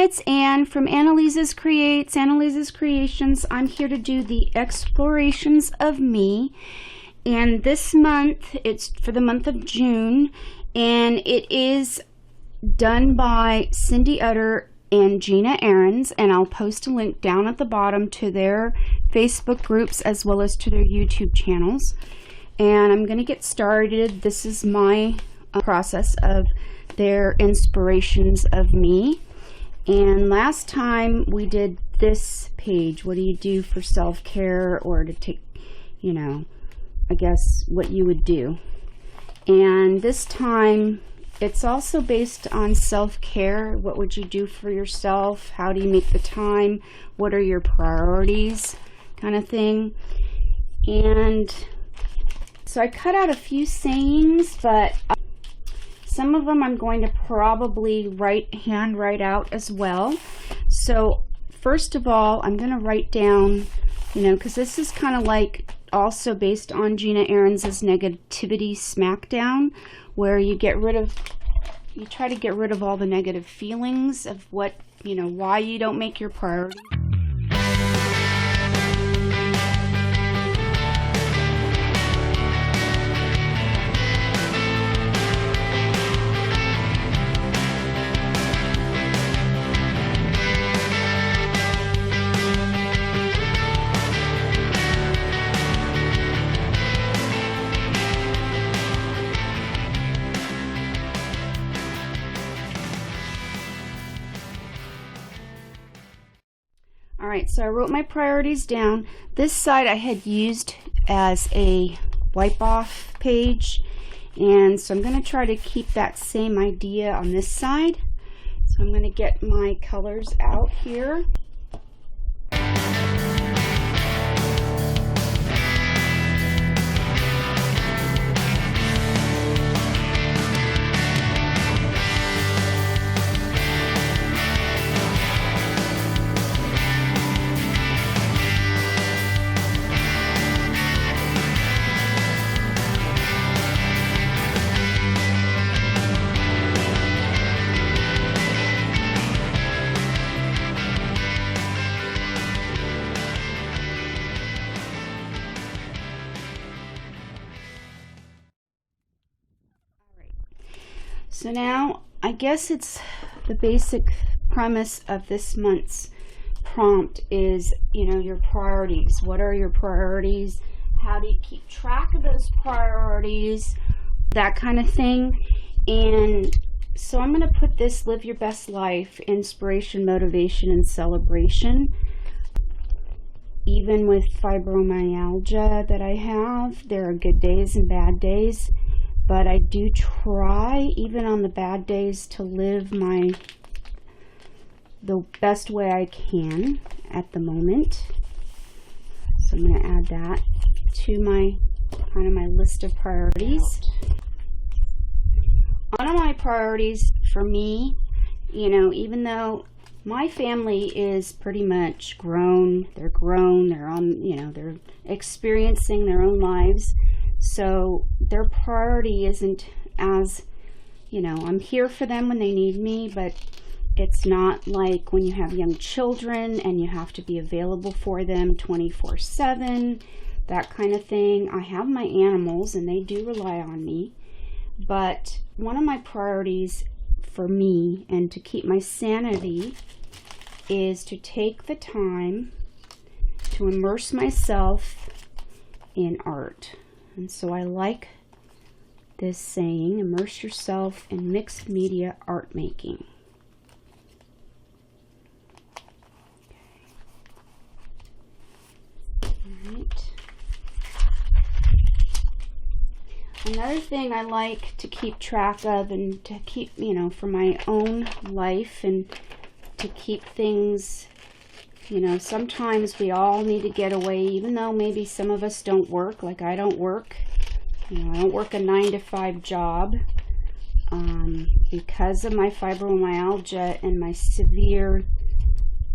it's Anne from Anneliese's Creations. I'm here to do the explorations of me, and this month it's for the month of June, and it is done by Cindy Utter and Gina Ahrens, and I'll post a link down at the bottom to their Facebook groups as well as to their YouTube channels. And I'm going to get started. This is my process of their inspirations of me. And last time we did this page, what do you do for self-care, or to take, I guess what you would do. And this time it's also based on self-care. What would you do for yourself? How do you make the time? What are your priorities? Kind of thing. And so I cut out a few sayings, but some of them I'm going to probably hand write out as well. So first of all, I'm going to write down, because this is kind of like also based on Gina Ahrens' negativity smackdown, where you try to get rid of all the negative feelings of what, why you don't make your priority. Alright, so I wrote my priorities down. This side I had used as a wipe off page, and so I'm going to try to keep that same idea on this side. So I'm going to get my colors out here. So now, I guess it's the basic premise of this month's prompt is, your priorities. What are your priorities? How do you keep track of those priorities? That kind of thing. And so I'm going to put this live your best life, inspiration, motivation, and celebration. Even with fibromyalgia that I have, there are good days and bad days. But I do try, even on the bad days, to live the best way I can at the moment. So I'm going to add that to my list of priorities. One of my priorities for me, even though my family is pretty much grown, they're on, they're experiencing their own lives. So their priority isn't as, I'm here for them when they need me, but it's not like when you have young children and you have to be available for them 24/7, that kind of thing. I have my animals and they do rely on me, but one of my priorities for me and to keep my sanity is to take the time to immerse myself in art. And so I like this saying, immerse yourself in mixed media art making. Alright. Another thing I like to keep track of and to keep, for my own life and to keep things, sometimes we all need to get away, even though maybe some of us don't work, like I don't work. I don't work a 9-to-5 job because of my fibromyalgia and my severe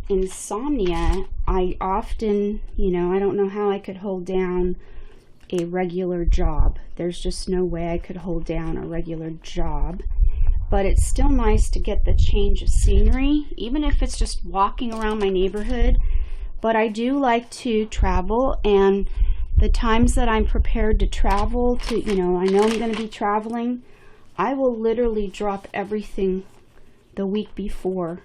insomnia. I often, I don't know how I could hold down a regular job. There's just no way I could hold down a regular job. but it's still nice to get the change of scenery, even if it's just walking around my neighborhood. But I do like to travel, and the times that I'm prepared to travel to, I know I'm going to be traveling, I will literally drop everything the week before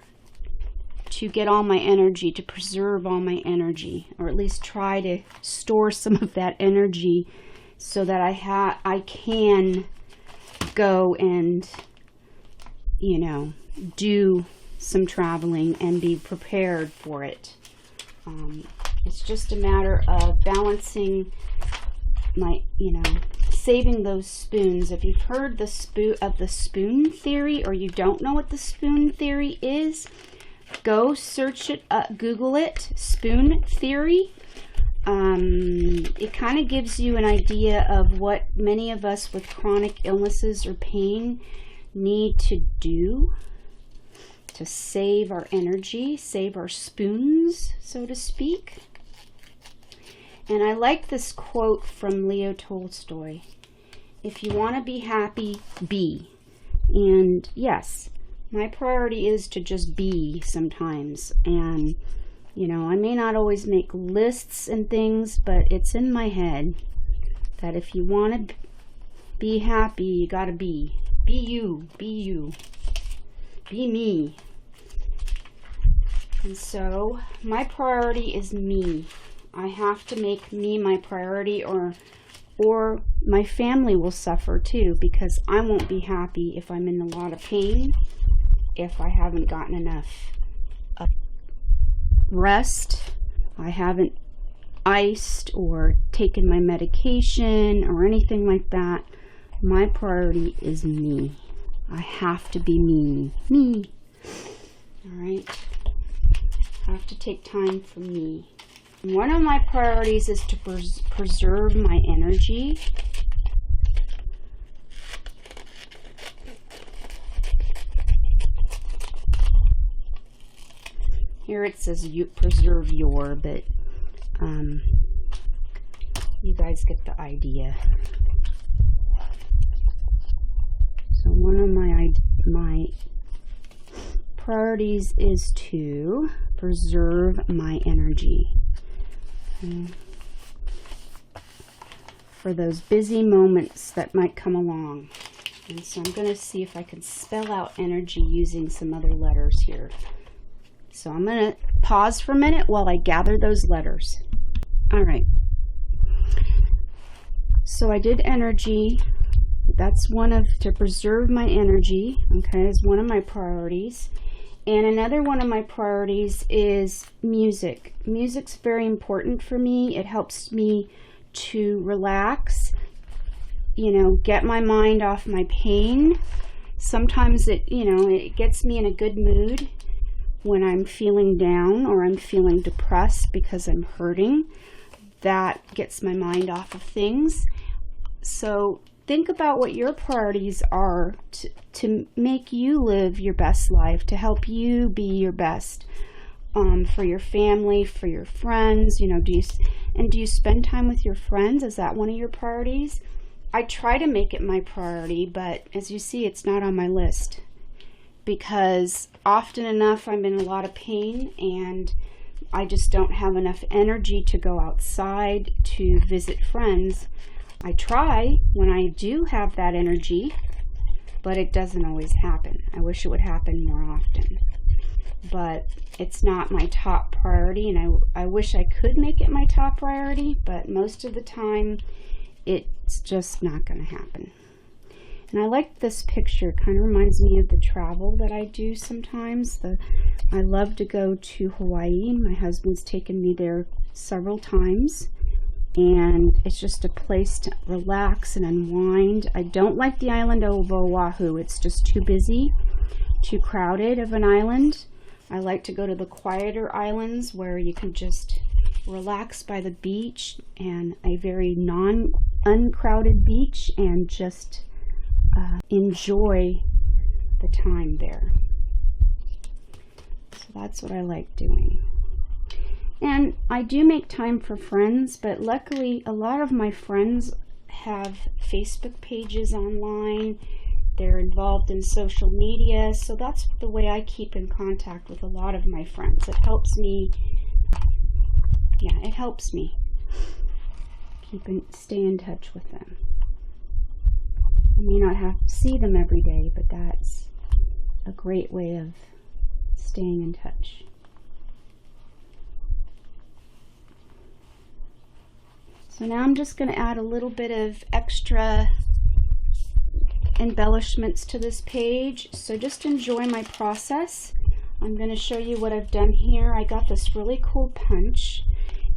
to get all my energy, to preserve all my energy, or at least try to store some of that energy so that I can go and, do some traveling and be prepared for it. It's just a matter of balancing my, saving those spoons. If you've heard the spoon theory, or you don't know what the spoon theory is, go search it up, Google it, spoon theory. It kind of gives you an idea of what many of us with chronic illnesses or pain need to do to save our energy, save our spoons, so to speak. And I like this quote from Leo Tolstoy: if you want to be happy, be. And yes, my priority is to just be sometimes. And, I may not always make lists and things, but it's in my head that if you want to be happy, you gotta be. Be you. Be you. Be me. And so, my priority is me. I have to make me my priority, or my family will suffer too, because I won't be happy if I'm in a lot of pain, if I haven't gotten enough rest, I haven't iced or taken my medication or anything like that. My priority is me. I have to be me. Me. Alright? I have to take time for me. One of my priorities is to preserve my energy. Here it says you preserve your, but you guys get the idea. So one of my priorities is to preserve my energy. For those busy moments that might come along. And so I'm going to see if I can spell out energy using some other letters here. So I'm going to pause for a minute while I gather those letters. Alright. So I did energy. That's to preserve my energy, okay, is one of my priorities. And another one of my priorities is music. Music's very important for me. It helps me to relax, get my mind off my pain. Sometimes it gets me in a good mood when I'm feeling down or I'm feeling depressed because I'm hurting. That gets my mind off of things. So think about what your priorities are to make you live your best life, to help you be your best, for your family, for your friends. Do you spend time with your friends? Is that one of your priorities? I try to make it my priority, but as you see, it's not on my list, because often enough I'm in a lot of pain and I just don't have enough energy to go outside to visit friends. I try when I do have that energy, but it doesn't always happen. I wish it would happen more often. But it's not my top priority, and I wish I could make it my top priority, but most of the time it's just not going to happen. And I like this picture. It kind of reminds me of the travel that I do sometimes. I love to go to Hawaii. My husband's taken me there several times, and it's just a place to relax and unwind. I don't like the island of Oahu. It's just too busy, too crowded of an island. I like to go to the quieter islands where you can just relax by the beach, and a very uncrowded beach, and just enjoy the time there. So that's what I like doing. And I do make time for friends, but luckily a lot of my friends have Facebook pages online, they're involved in social media. So that's the way I keep in contact with a lot of my friends. It helps me, yeah, it helps me stay in touch with them. I may not have to see them every day, but that's a great way of staying in touch. So now I'm just going to add a little bit of extra embellishments to this page. So just enjoy my process. I'm going to show you what I've done here. I got this really cool punch,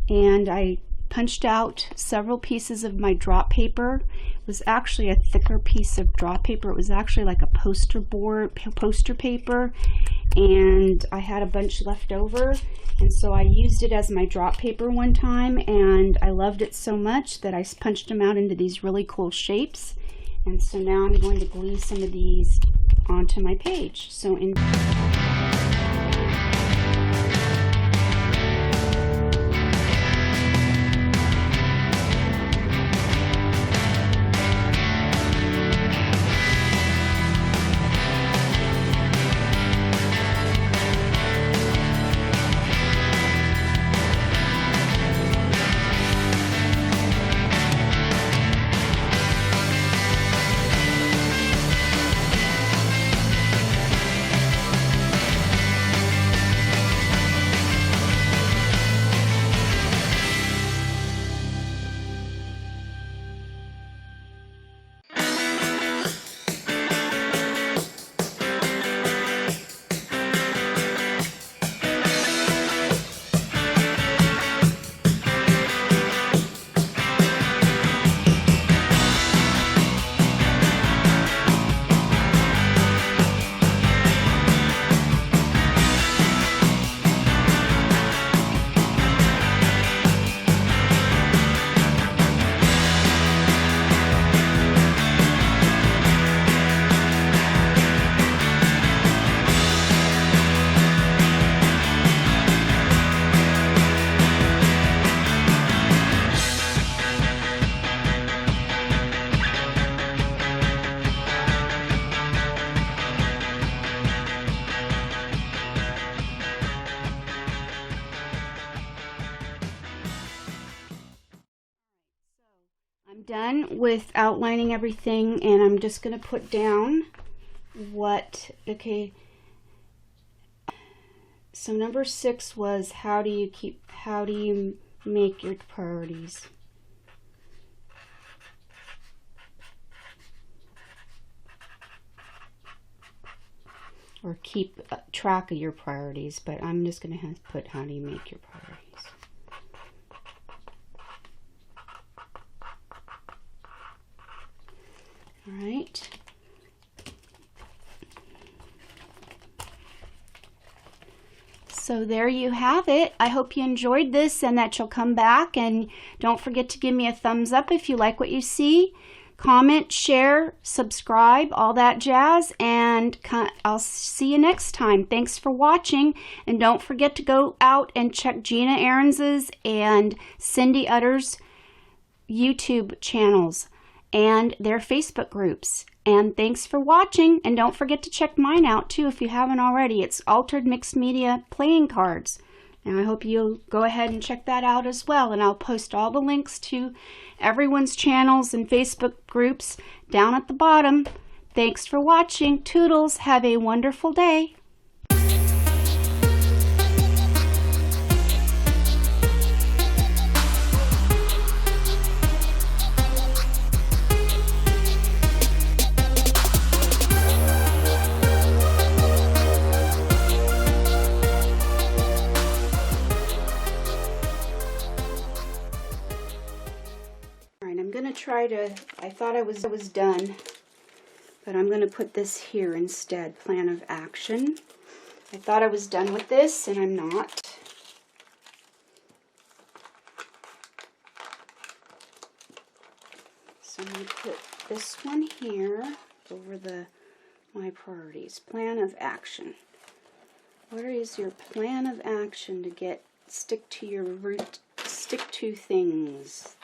and I punched out several pieces of my drop paper. It was actually a thicker piece of drop paper. It was actually like a poster paper, and I had a bunch left over, and so I used it as my drop paper one time, and I loved it so much that I punched them out into these really cool shapes. And so now I'm going to glue some of these onto my page. So I'm done with outlining everything, and I'm just going to put down so number 6 was how do you make your priorities? Or keep track of your priorities, but I'm just going to put how do you make your priorities? All right. So there you have it. I hope you enjoyed this and that you'll come back, and don't forget to give me a thumbs up if you like what you see. Comment, share, subscribe, all that jazz, and I'll see you next time. Thanks for watching, and don't forget to go out and check Gina Aarons's and Cindy Utter's YouTube channels and their Facebook groups. And thanks for watching, and don't forget to check mine out too if you haven't already. It's Altered Mixed Media Playing Cards. And I hope you'll go ahead and check that out as well. And I'll post all the links to everyone's channels and Facebook groups down at the bottom. Thanks for watching. Toodles. Have a wonderful day. I thought I was done, but I'm going to put this here instead, plan of action. I thought I was done with this, and I'm not. So I'm going to put this one here over my priorities, plan of action. What is your plan of action to stick to your things?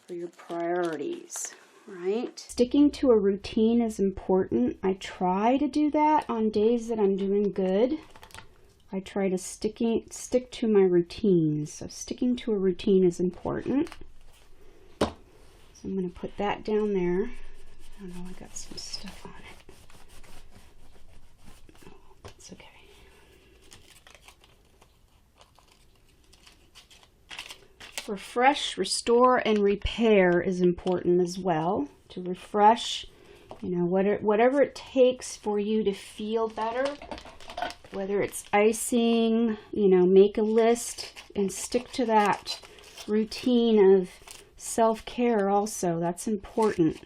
For your priorities. right? Sticking to a routine is important. I try to do that on days that I'm doing good. I try to stick to my routines. So sticking to a routine is important. So I'm going to put that down there. I know I got some stuff on it. Oh, that's okay. Refresh, restore, and repair is important as well. To refresh, you know, whatever it takes for you to feel better, whether it's icing, you know, make a list and stick to that routine of self-care also. That's important.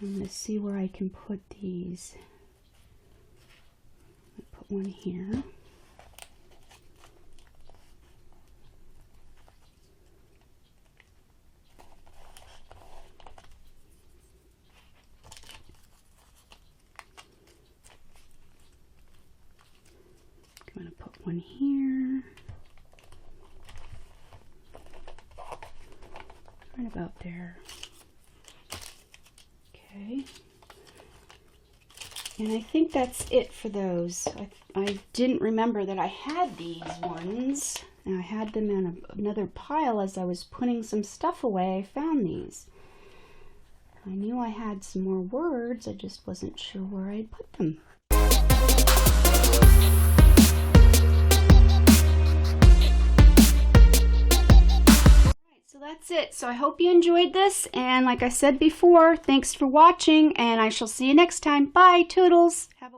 I'm going to see where I can put these. I'll put one here. I'm going to put one here. Right about there. Okay. And I think that's it for those. I didn't remember that I had these ones. And I had them in another pile as I was putting some stuff away. I found these. I knew I had some more words. I just wasn't sure where I'd put them. So that's it. So I hope you enjoyed this, and like I said before, thanks for watching, and I shall see you next time. Bye, Toodles. Have a